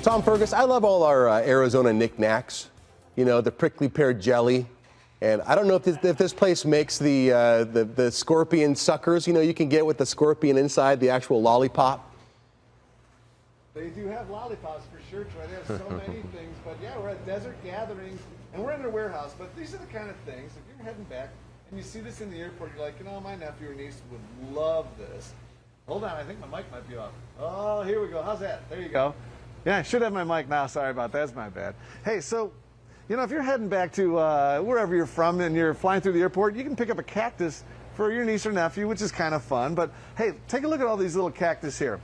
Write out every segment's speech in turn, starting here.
Tom Fergus, I love all our Arizona knickknacks. You know, the prickly pear jelly. And I don't know if this place makes the scorpion suckers, you know, you can get with the scorpion inside the actual lollipop. They do have lollipops for sure, Troy. They have so many things. But yeah, we're at Desert Gatherings, and we're in a warehouse. But these are the kind of things, if you're heading back and you see this in the airport, you're like, you know, my nephew or niece would love this. Hold on, I think my mic might be off. Oh, here we go. How's that? There you go. Yeah, I should have my mic now. Sorry about that. That's my bad. Hey, so, you know, if you're heading back to wherever you're from and you're flying through the airport, you can pick up a cactus for your niece or nephew, which is kind of fun. But, hey, take a look at all these little cactus here.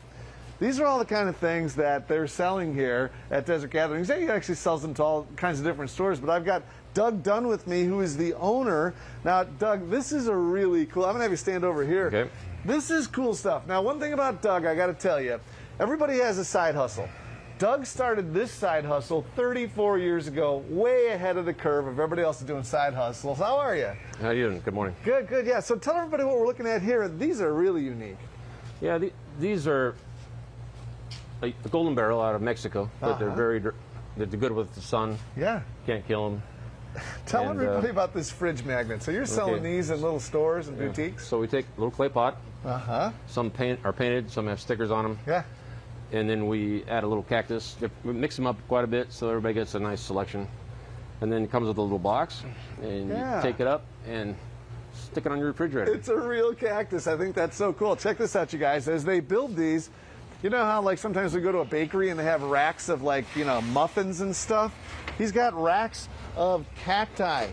These are all the kind of things that they're selling here at Desert Gatherings. They actually sells them to all kinds of different stores, but I've got Doug Dunn with me, who is the owner. Now, Doug, this is a really cool, I'm going to have you stand over here. Okay. This is cool stuff. Now, one thing about Doug, I got to tell you, everybody has a side hustle. Doug started this side hustle 34 years ago, way ahead of the curve of everybody else doing side hustles. How are you? How are you doing? Good morning. Good, good, yeah. So tell everybody what we're looking at here. These are really unique. Yeah, these are a golden barrel out of Mexico, but they're good with the sun. Yeah. Can't kill them. Tell everybody about this fridge magnet. So you're selling these in little stores and boutiques? So we take a little clay pot. Some are painted, some have stickers on them. Yeah. And then we add a little cactus. We mix them up quite a bit so everybody gets a nice selection. And then it comes with a little box, and you take it up and stick it on your refrigerator. It's a real cactus. I think that's so cool. Check this out, you guys. As they build these, you know how like sometimes we go to a bakery and they have racks of like, you know, muffins and stuff? He's got racks of cacti.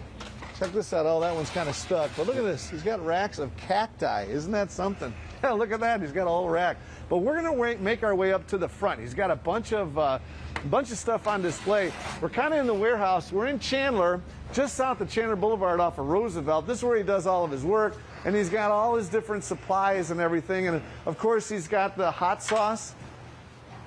Check this out. Oh, that one's kind of stuck. But look at this. He's got racks of cacti. Isn't that something? Yeah, look at that. He's got a whole rack. But we're going to make our way up to the front. He's got a bunch of stuff on display. We're kind of in the warehouse. We're in Chandler, just south of Chandler Boulevard off of Roosevelt. This is where he does all of his work. And he's got all his different supplies and everything. And, of course, he's got the hot sauce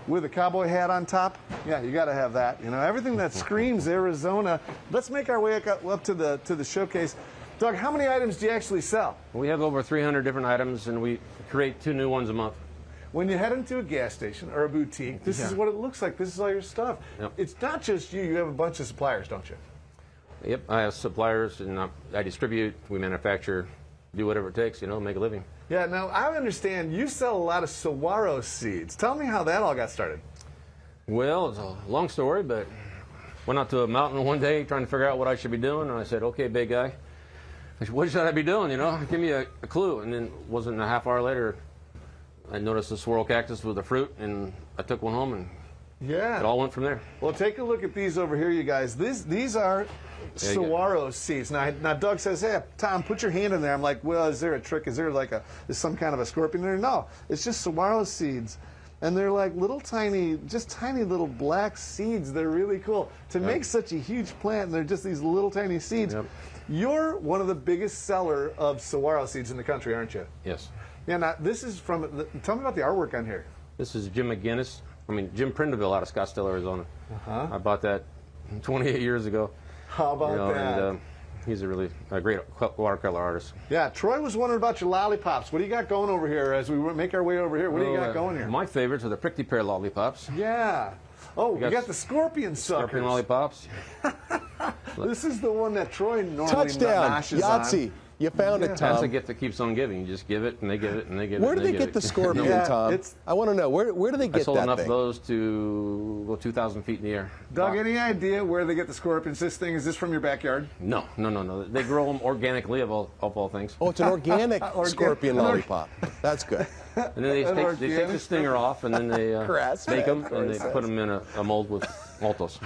with a cowboy hat on top. Yeah, you got to have that. You know, everything that screams Arizona. Let's make our way up to the showcase. Doug, how many items do you actually sell? We have over 300 different items, and we create 2 new ones a month. When you head into a gas station or a boutique, this is what it looks like. This is all your stuff. Yep. It's not just you. You have a bunch of suppliers, don't you? Yep, I have suppliers, and I distribute, we manufacture, do whatever it takes, you know, make a living. Yeah, now I understand you sell a lot of saguaro seeds. Tell me how that all got started. Well, it's a long story, but went out to a mountain one day trying to figure out what I should be doing, and I said, okay, big guy, what should I be doing, you know? Give me a clue. And then wasn't a half hour later, I noticed a swirl cactus with a fruit, and I took one home, and it all went from there. Well, take a look at these over here, you guys. These are saguaro seeds. Now, Doug says, hey, Tom, put your hand in there. I'm like, well, is there a trick? Is there like is some kind of a scorpion there? No, it's just saguaro seeds. And they're like little tiny, just tiny little black seeds. They're really cool. To make such a huge plant, and they're just these little tiny seeds. Yep. You're one of the biggest seller of saguaro seeds in the country, aren't you? Yes. Yeah, now this is from, tell me about the artwork on here. This is Jim Prindiville out of Scottsdale, Arizona. I bought that 28 years ago. How about that? And he's a really great watercolor artist. Yeah, Troy was wondering about your lollipops. What do you got going over here as we make our way over here? What do you got going here? My favorites are the prickly pear lollipops. Yeah. Oh, we got the scorpion suckers. Scorpion lollipops. This is the one that Troy normally Touchdown, Yahtzee. on. You found it, Tom. That's a gift that keeps on giving. You just give it, and they give it, and they give it. Where do they get the scorpion, Tom? I want to know. Where do they get that I sold enough thing? of those to go 2,000 feet in the air. Doug, any idea where they get the scorpions? Is this from your backyard? No. They grow them organically, of all things. Oh, it's an organic scorpion lollipop. That's good. And then they take the stinger off, and then they bake them, and they put them in a mold with maltose.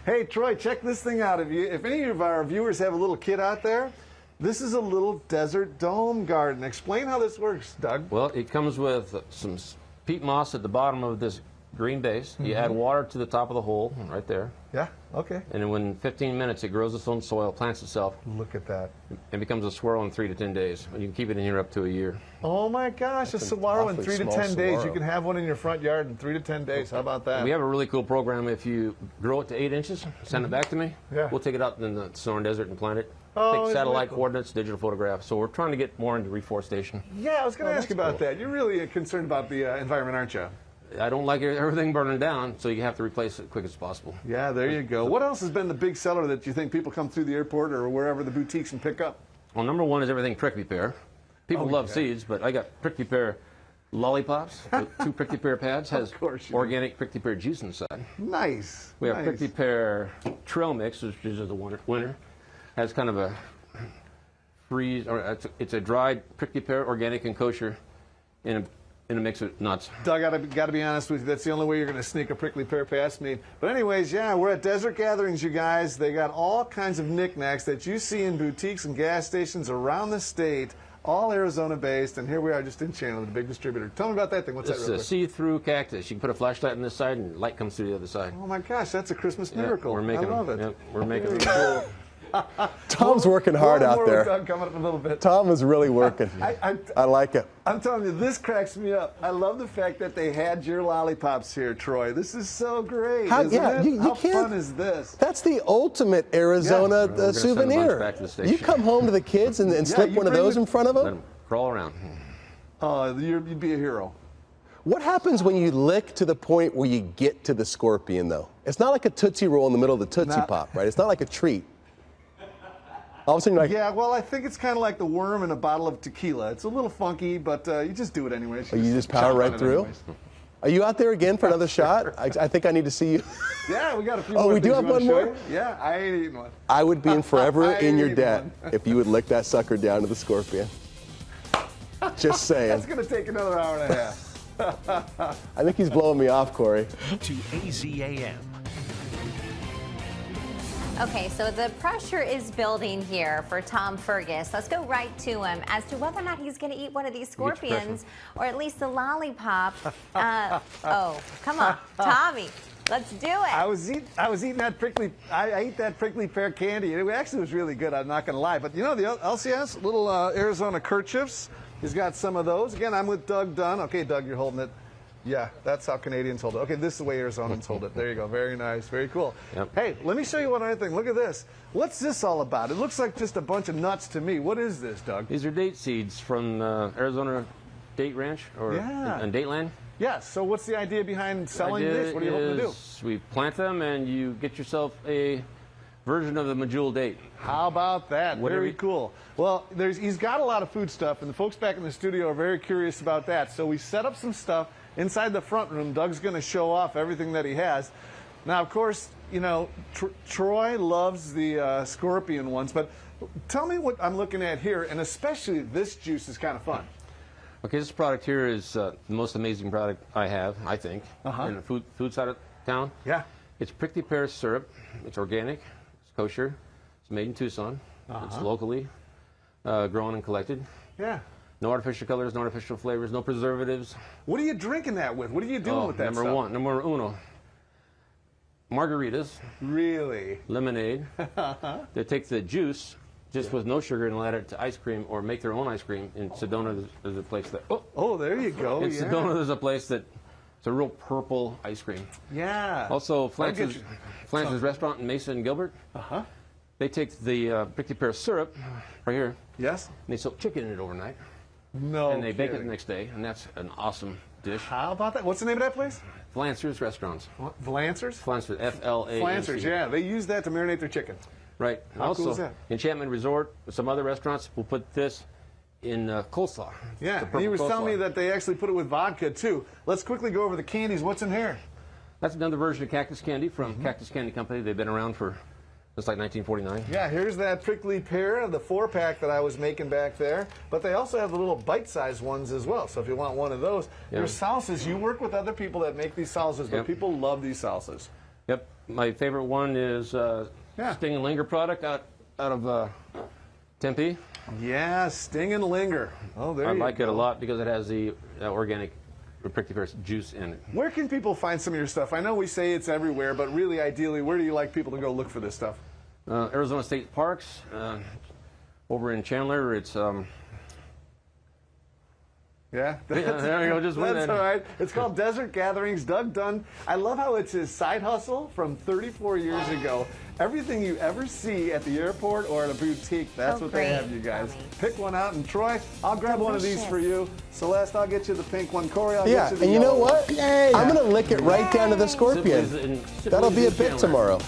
Hey, Troy, check this thing out. If any of our viewers have a little kid out there, this is a little desert dome garden. Explain how this works, Doug. Well, it comes with some peat moss at the bottom of this green base. You add water to the top of the hole, right there. Yeah, okay. And then in 15 minutes, it grows its own soil, plants itself. Look at that. And becomes a swirl in 3 to 10 days. You can keep it in here up to a year. Oh my gosh, a saguaro in 3 to 10 days. You can have one in your front yard in 3 to 10 days. How about that? We have a really cool program. If you grow it to 8 inches, send it back to me. Yeah. We'll take it out in the Sonoran Desert and plant it. Oh, take satellite coordinates, digital photographs. So we're trying to get more into reforestation. Yeah, I was going to ask you about that. You're really concerned about the environment, aren't you? I don't like everything burning down, so you have to replace it as quick as possible. Yeah, there you go. What else has been the big seller that you think people come through the airport or wherever the boutiques and pick up? Well, number one is everything prickly pear. People love yeah. seeds, but I got prickly pear lollipops with 2 prickly pear pads. Has course you do. organic prickly pear juice inside. Nice. We have nice. prickly pear trail mix, which is the winter. Has kind of a freeze, or it's a dried prickly pear, organic and kosher, in a mix of nuts. Doug, I got to be honest with you. That's the only way you're going to sneak a prickly pear past me. But anyways, yeah, we're at Desert Gatherings, you guys. They got all kinds of knickknacks that you see in boutiques and gas stations around the state, all Arizona-based. And here we are just in Chandler, the big distributor. Tell me about that thing. What's that It's real a quick? see-through cactus. You can put a flashlight on this side, and light comes through the other side. Oh, my gosh, that's a Christmas Yeah, miracle. we're making I love them. it. Yep, we're making Very them. cool. Tom's working hard out More with there. Doug coming up in a little bit. Tom is really working. I like it. I'm telling you, this cracks me up. I love the fact that they had your lollipops here, Troy. This is so great, isn't it? You How can't, fun is this? That's the ultimate Arizona We're gonna send a bunch souvenir. back to the You station. come home to the kids and slip you one of bring those the- in front of Let them. them crawl around. Oh, you'd be a hero. What happens when you lick to the point where you get to the scorpion, though? It's not like a Tootsie Roll in the middle of the Tootsie No. Pop, right? It's not like a treat. All of a sudden, you're like, Yeah, well, I think it's kind of like the worm in a bottle of tequila. It's a little funky, but you just do it anyway. you just power chomp right on it through? anyways. Are you out there again for another shot? I think I need to see you. Yeah, we got a few Oh, more we do things have we wanna one show more? you. Yeah, I ain't eating one. I would be in forever I in your ain't debt one. if you would lick that sucker down to the scorpion. Just saying. That's going to take another hour and a half. I think he's blowing me off, Corey. To AZAM. Okay, so the pressure is building here for Tom Fergus. Let's go right to him as to whether or not he's going to eat one of these Get your scorpions or at least the lollipop. Oh, come on, Tommy, let's do it. I was eating that prickly. I ate that prickly pear candy. It actually was really good. I'm not going to lie. But you know the LCS little Arizona kerchiefs. He's got some of those. Again, I'm with Doug Dunn. Okay, Doug, you're holding it. Yeah, that's how Canadians hold it. Okay, this is the way Arizonans hold it. There you go. Very nice. Very cool. Yep. Hey, let me show you one other thing. Look at this. What's this all about? It looks like just a bunch of nuts to me. What is this, Doug? These are date seeds from Arizona Date Ranch or Yeah. and Dateland. Yes. So what's the idea behind selling this? What are you hoping to do? We plant them and you get yourself a version of the Medjool date. How about that? Whatever Very you- cool. Well, he's got a lot of food stuff, and the folks back in the studio are very curious about that. So we set up some stuff inside the front room. Doug's going to show off everything that he has. Now, of course, you know, Troy loves the scorpion ones, but tell me what I'm looking at here, and especially this juice is kind of fun. Okay, this product here is the most amazing product I have, I think, in the food side of town. Yeah. It's prickly pear syrup. It's organic. It's kosher. It's made in Tucson. It's locally grown and collected. Yeah. No artificial colors, no artificial flavors, no preservatives. What are you drinking that with? What are you doing with that number stuff? one, number uno. Margaritas, Really? lemonade. They take the juice just with no sugar and add it to ice cream or make their own ice cream. In Sedona, there's a place that. Oh, there you go. In Yeah. Sedona, there's a place that it's a real purple ice cream. Yeah. Also, I'll get Flance's restaurant in Mesa and Gilbert. Uh-huh. They take the prickly pear syrup right here, Yes? and they soak chicken in it overnight, No and they bake it the kidding. next day, and that's an awesome dish. How about that? What's the name of that place? Flancer's Restaurants. Vlancers? Flancer, F-L-A-N-C. Flancers, yeah. They use that to marinate their chicken. Right. How also, cool is that? Enchantment Resort, some other restaurants will put this in coleslaw. Yeah, The and he purple was telling me coleslaw. that they actually put it with vodka, too. Let's quickly go over the candies. What's in here? That's another version of Cactus Candy from Mm-hmm. Cactus Candy Company. They've been around for since like 1949. Yeah, here's that prickly pear, the 4-pack that I was making back there. But they also have the little bite-sized ones as well. So if you want one of those, Yeah. there's salsas. You work with other people that make these salsas, but Yep. people love these salsas. Yep. My favorite one is Yeah. Sting and Linger product out of Tempe. Yeah, Sting and Linger. Oh, there I you like go. it a lot because it has the organic prickly pear juice in it. Where can people find some of your stuff? I know we say it's everywhere, but really, ideally, where do you like people to go look for this stuff? Arizona State Parks. Over in Chandler, it's Yeah, there you go, just win that's that. all right. It's called Desert Gatherings. Doug Dunn. I love how it's his side hustle from 34 years ago. Everything you ever see at the airport or at a boutique, that's Oh, what they great, have, you guys. Tommy. Pick one out. And Troy, I'll grab one of these for you. Celeste, I'll get you the pink one. Corey, I'll Yeah, get you the and you know yellow one. what? I'm going to lick it right down to the scorpion. Simply That'll be a as bit Chandler. tomorrow.